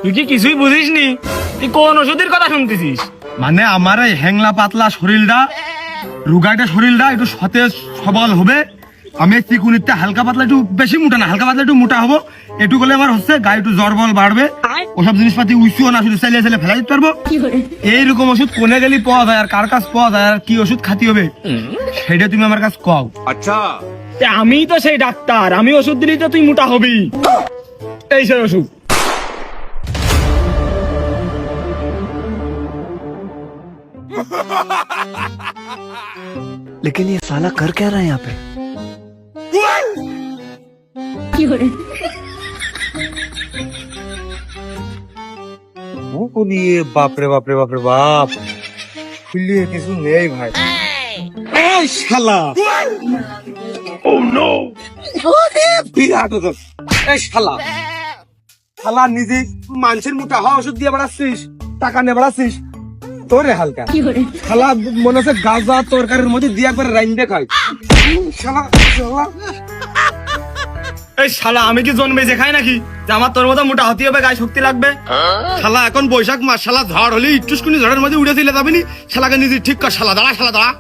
তুই কি কিছুই বুঝিস নি? তুই কোন ওষুধের কথা শুনতেছিস? মানে আমার এই হ্যাংলা পাতলা শরীরটা, রুগাইটা শরীরটা একটু সতেজ সবল হবে। আমি চিকুনিতে হালকা পাতলা একটু বেশি মোটা না, হালকা পাতলা একটু মোটা হবো। একটু করলে আমার হচ্ছে গায়ে একটু জ্বর বল বাড়বে। ওসব জিনিসপাতি উইসিও না, শুধু চালিয়ে চালিয়ে ফেলা দিতে পারবো। এইরকম ওষুধ কোনে গেলি পাওয়া যায়, আর কার কাছ পাওয়া যায়, আর কি ওষুধ খাতি হবে সেটা তুমি আমার কাছে কও। আমি তো সেই ডাক্তার, আমি ওষুধ দিলি তো তুই মোটা হবি। এই সেই ওষুধ। लेकिन ये साला कर क्या रहा है यहाँ पे? বাপরে বাপরে বাপরে বাপ, খুললিয়ে কিছু নেই ভাই। এই শালা, ও নো, বিরাট ওষুধ। এই শালা, শালা নিজে মানুষের মোটা হওয়া ওষুধ দিয়ে বেড়াচ্ছিস, টাকা নিয়ে বেড়াচ্ছিস। তোরে হালকা শালা মনে হচ্ছে গাজা তরকারির মধ্যে দিয়ে একবার রাইন্দে খাই। শালা শালা, এই শালা, আমি কি জন্মে যে খাই নাকি যে আমার তোর মতো মোটা হতে হবে, গায়ে শক্তি লাগবে? শালা এখন বৈশাখ মাস, শালা ঝড় হলে একটুকুনি ঝড়ের মধ্যে উড়ে চলে যাবি নি। শালাকে নিজে ঠিক কর, শালা দাঁড়া, শালা দাঁড়া।